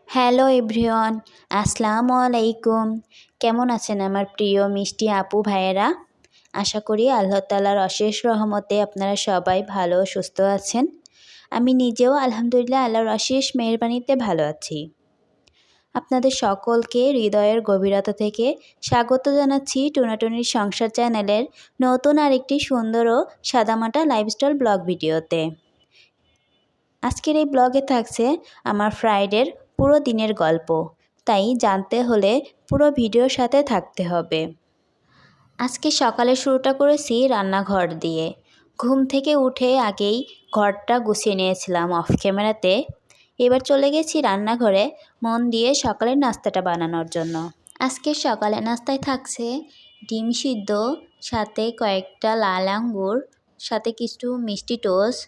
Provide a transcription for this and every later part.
Hello everyone, আসসালামু আলাইকুম। কেমন আছেন আমার প্রিয় মিষ্টি আপু ভাইয়েরা? আশা করি আল্লাহ তাআলার অশেষ রহমতে আপনারা সবাই ভালো ও সুস্থ আছেন। আমি নিজেও আলহামদুলিল্লাহ আল্লাহর অশেষ মেহেরবানিতে ভালো আছি। আপনাদের সকলকে হৃদয়ের গভীরতা থেকে স্বাগত জানাচ্ছি টুনাটুনির সংসার চ্যানেলের নতুন আরেকটি সুন্দর ও সাদামাটা লাইফস্টাইল ব্লগ ভিডিওতে। আজকের এই ব্লগে থাকছে আমার ফ্রাইডের পুরো দিনের গল্প, তাই জানতে হলে পুরো ভিডিওর সাথে থাকতে হবে। আজকে সকালে শুরুটা করেছি রান্নাঘর দিয়ে। ঘুম থেকে উঠে আগেই ঘরটা গুছিয়ে নিয়েছিলাম অফ ক্যামেরাতে। এবার চলে গেছি রান্নাঘরে মন দিয়ে সকালের নাস্তাটা বানানোর জন্য। আজকে সকালে নাস্তায় থাকছে ডিম সিদ্ধ, সাথে কয়েকটা লাল আঙ্গুর, সাথে কিছু মিষ্টি টোস্ট,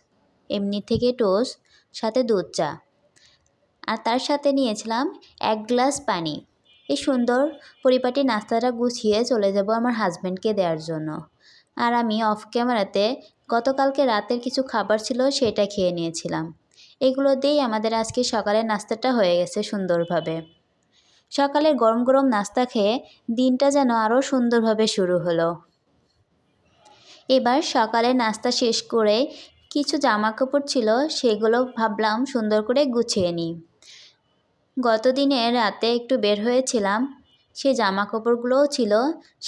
এমনি থেকে টোস্ট, সাথে দুধ চা, আর তার সাথে নিয়েছিলাম 1 গ্লাস পানি। এই সুন্দর পরিপাটি নাস্তাটা গুছিয়ে চলে যাব আমার হাজব্যান্ডকে দেওয়ার জন্য। আর আমি অফ ক্যামেরাতে গতকালকে রাতের কিছু খাবার ছিল সেটা খেয়ে নিয়েছিলাম। এগুলো দিয়েই আমাদের আজকে সকালের নাস্তাটা হয়ে গেছে সুন্দরভাবে। সকালের গরম গরম নাস্তা খেয়ে দিনটা যেন আরও সুন্দরভাবে শুরু হলো। এবার সকালে নাস্তা শেষ করে কিছু জামা কাপড় ছিল সেগুলো ভাবলাম সুন্দর করে গুছিয়ে নিই। গতদিনে রাতে একটু বের হয়েছিলাম, সেই জামা কাপড়গুলোও ছিল,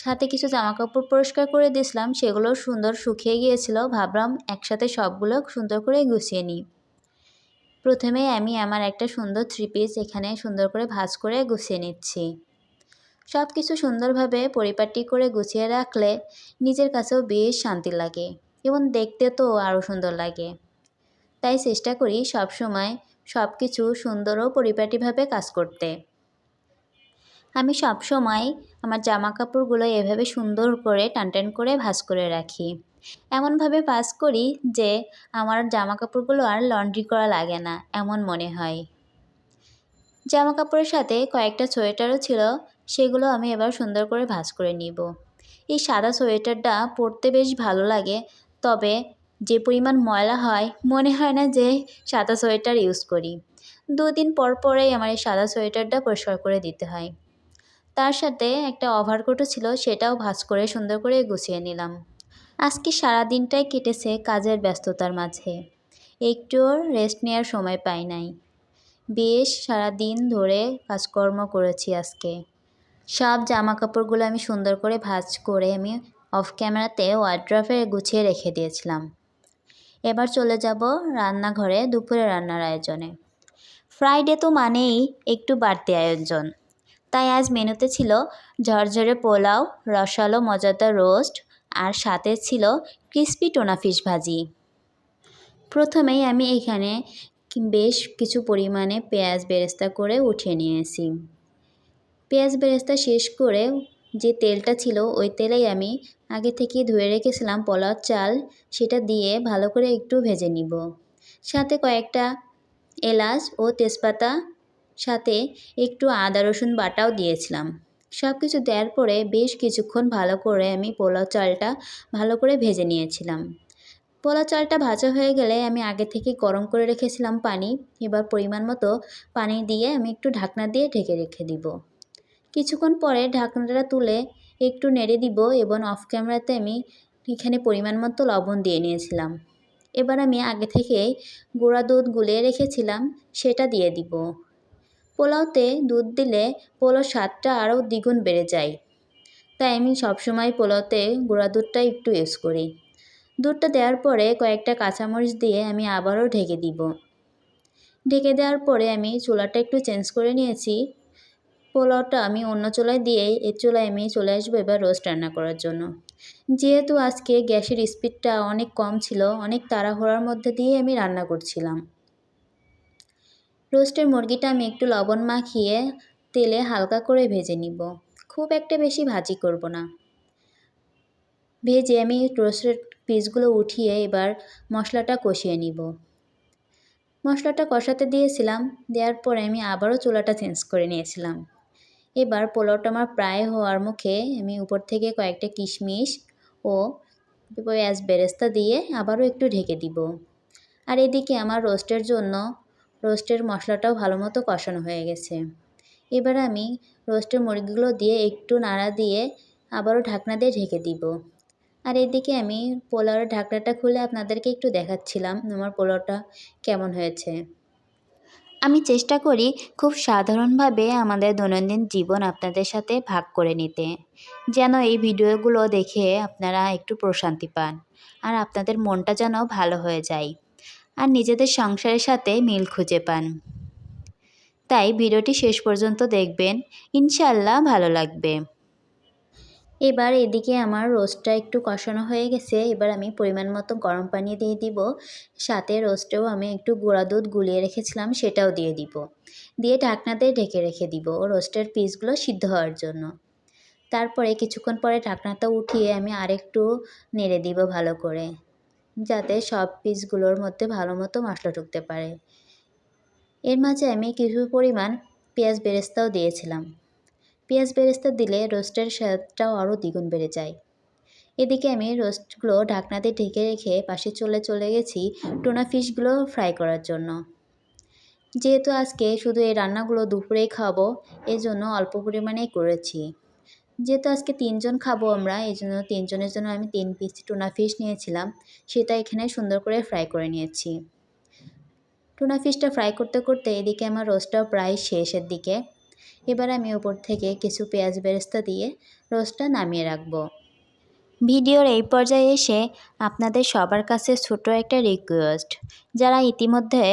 সাথে কিছু জামা কাপড় পরিষ্কার করে দিয়েছিলাম, সেগুলো সুন্দর শুকিয়ে গিয়েছিল। ভাবলাম একসাথে সবগুলো সুন্দর করে গুছিয়ে নিই। প্রথমে আমি আমার একটা সুন্দর 3 পিস এখানে সুন্দর করে ভাঁজ করে গুছিয়ে নিচ্ছি। সব কিছু সুন্দরভাবে পরিপাটি করে গুছিয়ে রাখলে নিজের কাছেও বেশ শান্তি লাগে এবং দেখতে তো আরও সুন্দর লাগে। তাই চেষ্টা করি সবসময় সব কিছু সুন্দর ও পরিপাটিভাবে কাজ করতে। আমি সবসময় আমার জামা কাপড়গুলো এভাবে সুন্দর করে টান করে ভাঁজ করে রাখি। এমনভাবে ভাঁজ করি যে আমার জামা কাপড়গুলো আর লন্ড্রি করা লাগে না এমন মনে হয়। জামা কাপড়ের সাথে কয়েকটা সোয়েটারও ছিল, সেগুলো আমি এবার সুন্দর করে ভাঁজ করে নিব। এই সাদা সোয়েটারটা পরতে বেশ ভালো লাগে, তবে যে পরিমাণ ময়লা হয় মনে হয় না যে সাদা সোয়েটার ইউজ করি। 2 দিন পর পরেই আমার এই সাদা সোয়েটারটা পরিষ্কার করে দিতে হয়। তার সাথে একটা ওভারকোটও ছিল, সেটাও ভাঁজ করে সুন্দর করে গুছিয়ে নিলাম। আজকে সারাদিনটাই কেটেছে কাজের ব্যস্ততার মাঝে, একটুও রেস্ট নেওয়ার সময় পাই নাই। বেশ সারাদিন ধরে কাজকর্ম করেছি আজকে। সব জামা কাপড়গুলো আমি সুন্দর করে ভাঁজ করে আমি অফ ক্যামেরাতে ওয়ার্ড্রোবে গুছিয়ে রেখে দিয়েছিলাম। এবার চলে যাব রান্নাঘরে দুপুরে রান্নার আয়োজনে। ফ্রাইডে তো মানেই একটু বাড়তি আয়োজন, তাই আজ মেনুতে ছিল ঝরঝরে পোলাও, রসালো মজাদার রোস্ট, আর সাথে ছিল ক্রিস্পি টোনা ফিশ ভাজি। প্রথমেই আমি এখানে বেশ কিছু পরিমাণে পেঁয়াজ বেরেস্তা করে উঠিয়ে নিয়েছি। পেঁয়াজ বেরেস্তা শেষ করে যে তেলটা ছিল ওই তেলেই আমি আগে থেকে ধুয়ে রেখেছিলাম পোলাও চাল, সেটা দিয়ে ভালো করে একটু ভেজে নিব। সাথে কয়েকটা এলাচ ও তেজপাতা, সাথে একটু আদা রসুন বাটাও দিয়েছিলাম। সব কিছু দেওয়ার পরে বেশ কিছুক্ষণ ভালো করে আমি পোলাও চালটা ভালো করে ভেজে নিয়েছিলাম। পোলাও চালটা ভাজা হয়ে গেলে আমি আগে থেকে গরম করে রেখেছিলাম পানি। এবার পরিমাণ মতো পানি দিয়ে আমি একটু ঢাকনা দিয়ে ঢেকে রেখে দিব। কিছুক্ষণ পরে ঢাকনাটা তুলে একটু নেড়ে দিব এবং অফ ক্যামেরাতে আমি এখানে পরিমাণ মতো লবণ দিয়ে নিয়েছিলাম। এবার আমি আগে থেকে গুঁড়া দুধ গুলিয়ে রেখেছিলাম, সেটা দিয়ে দিব। পোলাওতে দুধ দিলে পোলাওর স্বাদটা আরও দ্বিগুণ বেড়ে যায়, তাই আমি সবসময় পোলাওতে গুঁড়া দুধটা একটু ইউজ করি। দুধটা দেওয়ার পরে কয়েকটা কাঁচামরিচ দিয়ে আমি আবারও ঢেকে দিব। ঢেকে দেওয়ার পরে আমি চুলাটা একটু চেঞ্জ করে নিয়েছি। পোলাওটা আমি অন্য চুলায় দিয়ে এই চুলায় আমি চলে আসবো এবার রোস্ট রান্না করার জন্য। যেহেতু আজকে গ্যাসের স্পিডটা অনেক কম ছিল, অনেক তাড়াহুড়ার মধ্যে দিয়ে আমি রান্না করছিলাম। রোস্টের মুরগিটা আমি একটু লবণ মাখিয়ে তেলে হালকা করে ভেজে নিব, খুব একটা বেশি ভাজি করব না। ভেজে আমি রোস্টের পিসগুলো উঠিয়ে এবার মশলাটা কষিয়ে নিব। মশলাটা কষাতে দিয়েছিলাম, দেওয়ার পরে আমি আবারও চুলাটা চেঞ্জ করে নিয়েছিলাম। এবার পোলাওটা আমার প্রায় হওয়ার মুখে, আমি উপর থেকে কয়েকটা কিশমিশ ও পেঁয়াজ বেরেস্তা দিয়ে আবারও একটু ঢেকে দিব। আর এদিকে আমার রোস্টের জন্য রোস্টের মশলাটাও ভালো মতো কষানো হয়ে গেছে। এবার আমি রোস্টের মুরগিগুলো দিয়ে একটু নাড়া দিয়ে আবারও ঢাকনা দিয়ে ঢেকে দিব। আর এদিকে আমি পোলাওয়ের ঢাকনাটা খুলে আপনাদেরকে একটু দেখাচ্ছিলাম আমার পোলাওটা কেমন হয়েছে। আমি চেষ্টা করি খুব সাধারণভাবে আমাদের দৈনন্দিন জীবন আপনাদের সাথে ভাগ করে নিতে, যেন এই ভিডিওগুলো দেখে আপনারা একটু প্রশান্তি পান আর আপনাদের মনটা যেন ভালো হয়ে যায় আর নিজেদের সংসারের সাথে মিল খুঁজে পান। তাই ভিডিওটি শেষ পর্যন্ত দেখবেন, ইনশাআল্লাহ ভালো লাগবে। এবার এদিকে আমার রোস্টটা একটু কষানো হয়ে গেছে। এবার আমি পরিমাণ মতো গরম পানি দিয়ে দিব, সাথে রোস্টেও আমি একটু গুঁড়া দুধ গুলিয়ে রেখেছিলাম সেটাও দিয়ে দিব, দিয়ে ঢাকনা দিয়ে ঢেকে রেখে দিব রোস্টের পিসগুলো সিদ্ধ হওয়ার জন্য। তারপরে কিছুক্ষণ পরে ঢাকনাটা উঠিয়ে আমি আরেকটু নেড়ে দিব ভালো করে, যাতে সব পিসগুলোর মধ্যে ভালো মতো মশলা ঢুকতে পারে। এর মাঝে আমি কিছু পরিমাণ পেঁয়াজ বেরেস্তাও দিয়েছিলাম। পেঁয়াজ বেরেস্তা দিলে রোস্টের স্বাদটাও আরও দ্বিগুণ বেড়ে যায়। এদিকে আমি রোস্টগুলো ঢাকনা দিয়ে ঢেকে রেখে পাশে চলে গেছি টুনা ফিশগুলো ফ্রাই করার জন্য। যেহেতু আজকে শুধু এই রান্নাগুলো দুপুরেই খাবো, এজন্য অল্প পরিমাণেই করেছি। যেহেতু আজকে 3 জন খাবো আমরা, এই জন্য 3 জনের জন্য আমি 3 পিস টুনা ফিশ নিয়েছিলাম, সেটা এখানে সুন্দর করে ফ্রাই করে নিয়েছি। টুনা ফিশটা ফ্রাই করতে করতে এদিকে আমার রোস্টটাও প্রায় শেষের দিকে। এবার আমি উপর থেকে কিছু পেঁয়াজ বেরেস্তা দিয়ে রোস্টটা নামিয়ে রাখবো। ভিডিওর এই পর্যায়ে এসে আপনাদের সবার কাছে ছোট একটা রিকোয়েস্ট, যারা ইতিমধ্যে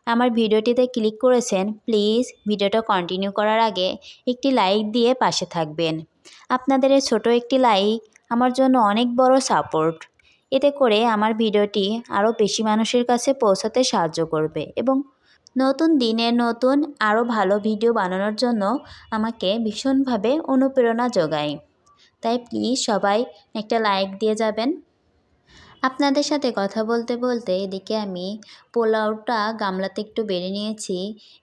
আমার ভিডিওটিতে ক্লিক করেছেন প্লিজ ভিডিওটা কন্টিনিউ করার আগে একটি লাইক দিয়ে পাশে থাকবেন। আপনাদের এই ছোট একটি লাইক আমার জন্য অনেক বড় সাপোর্ট। এতে করে আমার ভিডিওটি আরও বেশি মানুষের কাছে পৌঁছাতে সাহায্য করবে এবং নতুন দিনের নতুন আরও ভালো ভিডিও বানানোর জন্য আমাকে ভীষণভাবে অনুপ্রেরণা যোগায়। তাই প্লিজ সবাই একটা লাইক দিয়ে যাবেন। আপনাদের সাথে কথা বলতে বলতে এদিকে আমি পোলাওটা গামলাতে একটু বেড়ে নিয়েছি।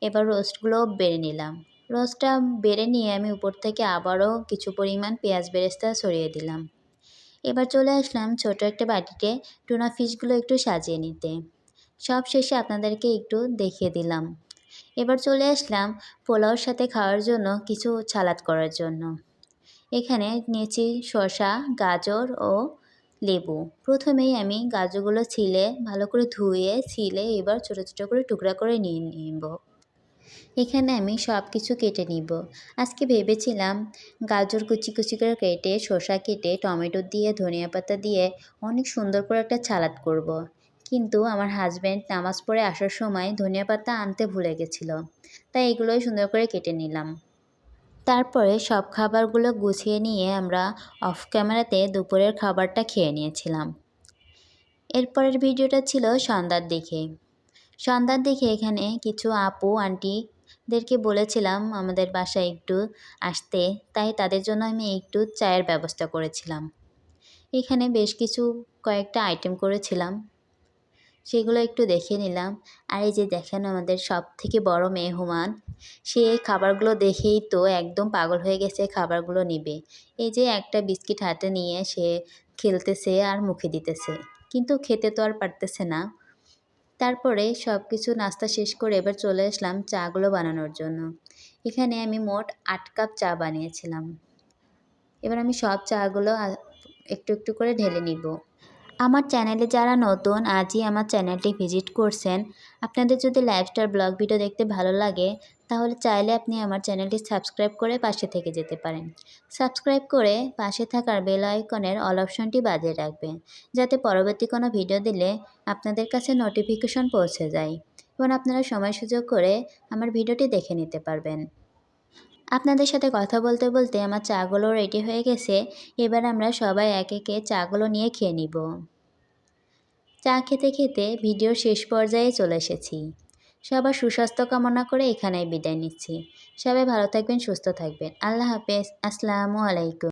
এবার রোস্টগুলো বেড়ে নিলাম। রোস্টটা বেড়ে নিয়ে আমি উপর থেকে আবারও কিছু পরিমাণ পেঁয়াজ বেরেস্তা ছড়িয়ে দিলাম। এবার চলে আসলাম ছোট একটা বাটিতে টুনা ফিশগুলো একটু সাজিয়ে নিতে। সব শেষে আপনাদেরকে একটু দেখিয়ে দিলাম। এবার চলে আসলাম পোলাওর সাথে খাওয়ার জন্য কিছু সালাদ করার জন্য। এখানে নিয়েছি শসা, গাজর ও লেবু। প্রথমেই আমি গাজরগুলো ভালো করে ধুয়ে এবার ছোটো ছোটো করে টুকরা করে নিয়ে নিব। এখানে আমি সব কিছু কেটে নিব। আজকে ভেবেছিলাম গাজর কুচি কুচি করে কেটে, শসা কেটে, টমেটো দিয়ে, ধনিয়া পাতা দিয়ে অনেক সুন্দর করে একটা সালাদ করব। কিন্তু আমার হাজব্যান্ড নামাজ পড়ে আসার সময় ধনিয়া পাতা আনতে ভুলে গেছিলো, তাই এগুলোই সুন্দর করে কেটে নিলাম। তারপরে সব খাবারগুলো গুছিয়ে নিয়ে আমরা অফ ক্যামেরাতে দুপুরের খাবারটা খেয়ে নিয়েছিলাম। এরপরের ভিডিওটা ছিল সন্ধ্যার দিকে। সন্ধ্যার দিকে এখানে কিছু আপু আন্টিদেরকে বলেছিলাম আমাদের বাসায় একটু আসতে, তাই তাদের জন্য আমি একটু চায়ের ব্যবস্থা করেছিলাম। এখানে বেশ কয়েকটা আইটেম করেছিলাম, সেগুলো একটু দেখে নিলাম। আর এই যে দেখেন আমাদের সবথেকে বড় মেয়ে হুমান, সে খাবারগুলো দেখেই তো একদম পাগল হয়ে গেছে, খাবারগুলো নিবে। এই যে একটা বিস্কিট হাতে নিয়ে সে খেলতেছে আর মুখে দিতেছে, কিন্তু খেতে তো আর পারতেছে না। তারপরে সব কিছু নাস্তা শেষ করে এবার চলে আসলাম চাগুলো বানানোর জন্য। এখানে আমি মোট 8 কাপ চা বানিয়েছিলাম। এবার আমি সব চাগুলো একটু একটু করে ঢেলে নিব। আমার চ্যানেলে যারা নতুন আজই আমার চ্যানেলটি ভিজিট করছেন, আপনাদের যদি লাইফস্টাইল ব্লগ ভিডিও দেখতে ভালো লাগে তাহলে চাইলে আপনি আমার চ্যানেলটি সাবস্ক্রাইব করে পাশে থেকে যেতে পারেন। সাবস্ক্রাইব করে পাশে থাকার বেল আইকনের অল অপশনটি বাজিয়ে রাখবেন, যাতে পরবর্তী কোনো ভিডিও দিলে আপনাদের কাছে নোটিফিকেশন পৌঁছে যায় এবং আপনারা সময় সুযোগ করে আমার ভিডিওটি দেখে নিতে পারবেন। আপনাদের সাথে কথা বলতে বলতে আমার চাগুলো রেডি হয়ে গেছে। এবার আমরা সবাই এক একে চাগুলো নিয়ে খেয়ে নিব। চা খেতে খেতে ভিডিওর শেষ পর্যায়ে চলে এসেছি। সবার সুস্বাস্থ্য কামনা করে এখানেই বিদায় নিচ্ছি। সবাই ভালো থাকবেন, সুস্থ থাকবেন। আল্লাহ হাফেজ। আসসালামু আলাইকুম।